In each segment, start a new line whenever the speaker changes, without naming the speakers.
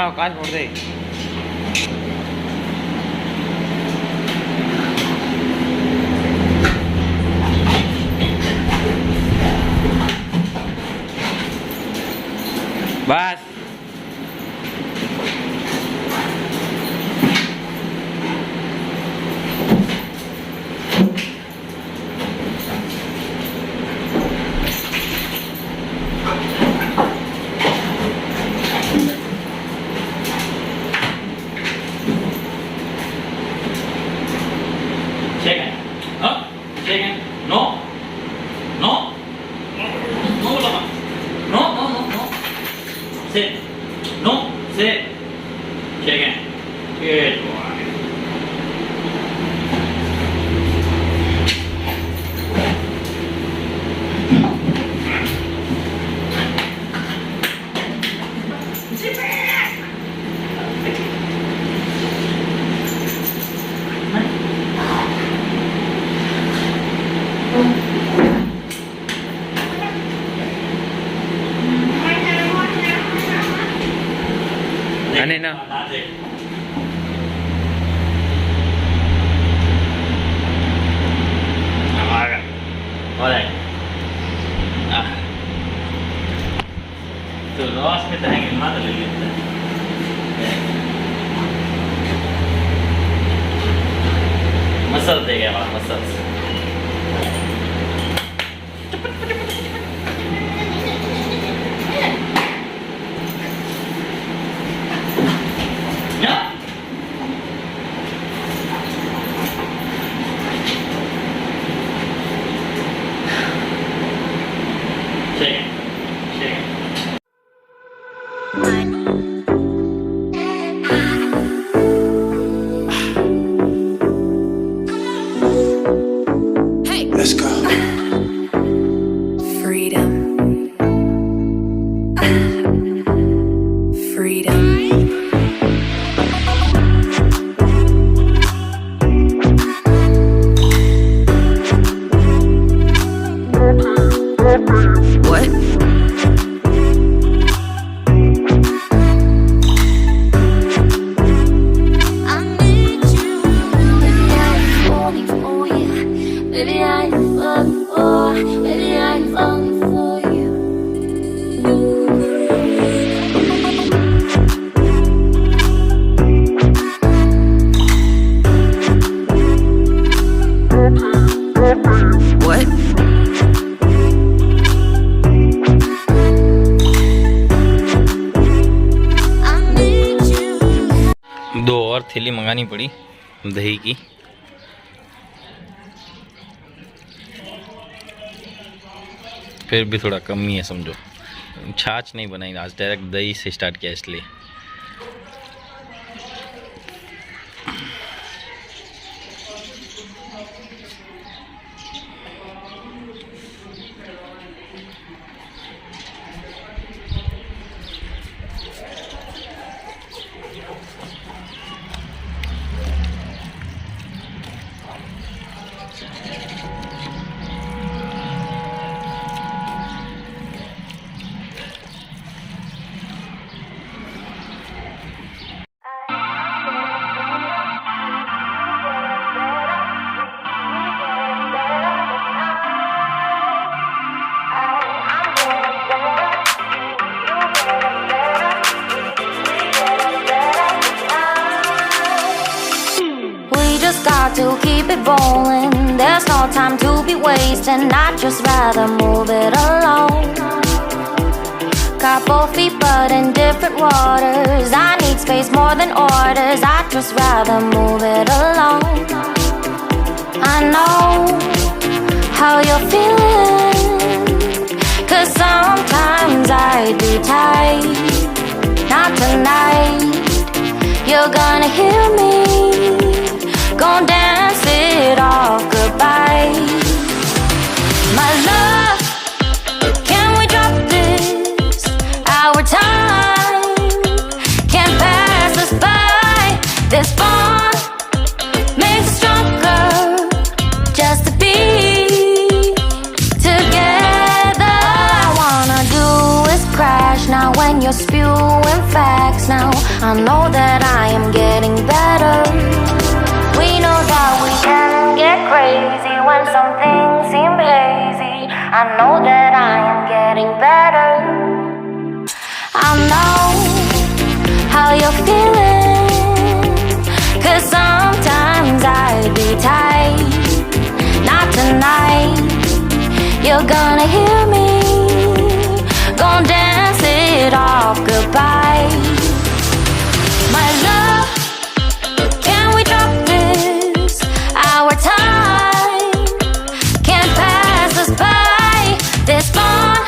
हाँ कांच फोड़ दे। बस second. Up. Second. No. No. No, Lama. No, no, no, no. Sit. No. Sit. Second. Good boy. Ano na? Alright. तो loss में रहेंगे मत ले लेते हैं मसल देगा हमारा muscle
Let's go.
Freedom. Freedom. What? What?
दो और थैली मंगानी पड़ी दही की। फिर भी थोड़ा कम ही है समझो। छाछ नहीं बनाई आज, डायरेक्ट दही से स्टार्ट किया इसलिए।
Got to keep it rolling. There's no time to be wasting. I'd just rather move it along. Got both feet but in different waters. I need space more than orders. I'd just rather move it along. I know how you're feeling, 'cause sometimes I do tight. Not tonight. You're gonna hear me. Gon' dance it off goodbye. My love, can we drop this? Our time can't pass us by. This bond makes us stronger just to be together. All I wanna do is crash now when you're spewing knowing facts now. I know that I am getting better. We know that we can get crazy when some things seem hazy. I know that I am getting better. I know how you're feeling, 'cause sometimes I'd be tight. Not tonight, you're gonna hear me. Gonna dance it off goodbye. My love, can we drop this? Our time can't pass us by. This bond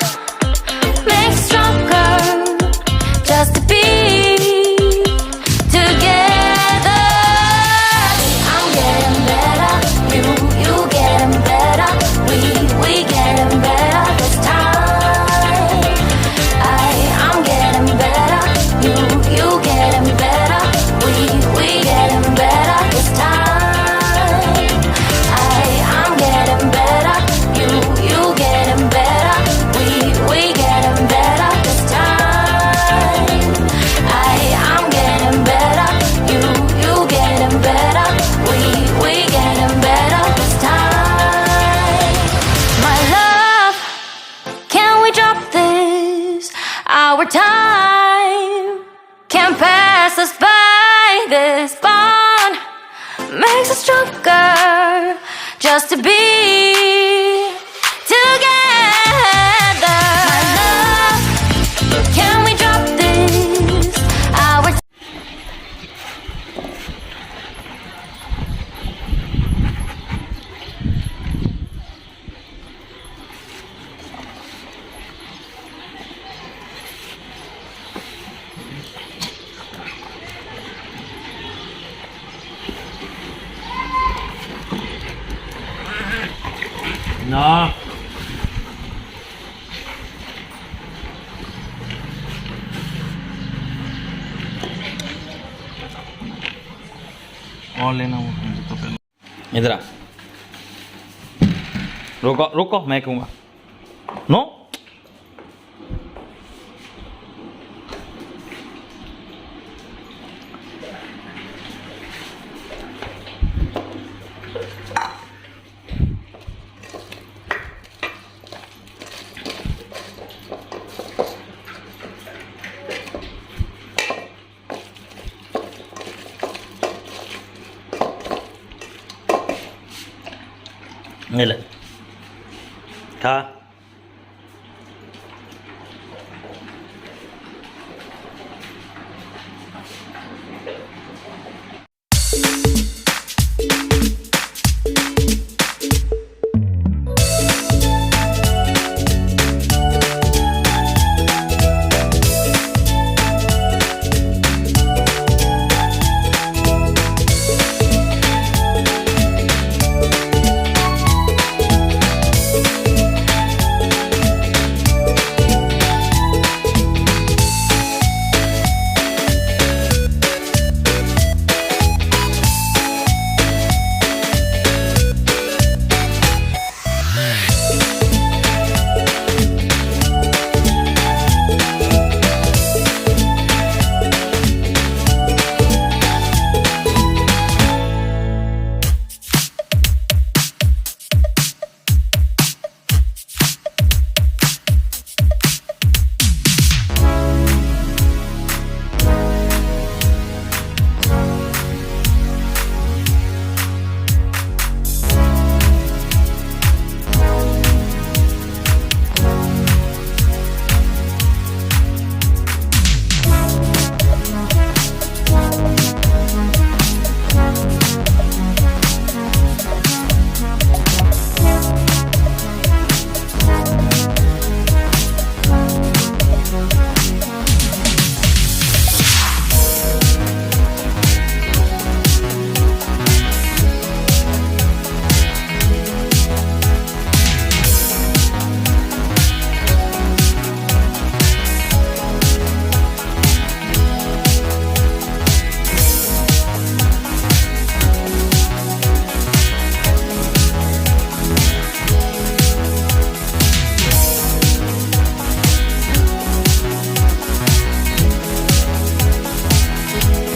makes stronger just to be together. I'm getting better, you getting better. We getting better this time. I'm getting better, you getting better. We getting better this time. I'm getting better, you getting better. We getting better this time. I'm getting better, you getting better. We getting better this time. My love, can we drop this? Our time can't pass us by. This bond makes us stronger just to be together. My love, can we drop this? Our
ना और लेना वो तो पहले इधर आ रुको रुको मैं कहूँगा नो ले ले खा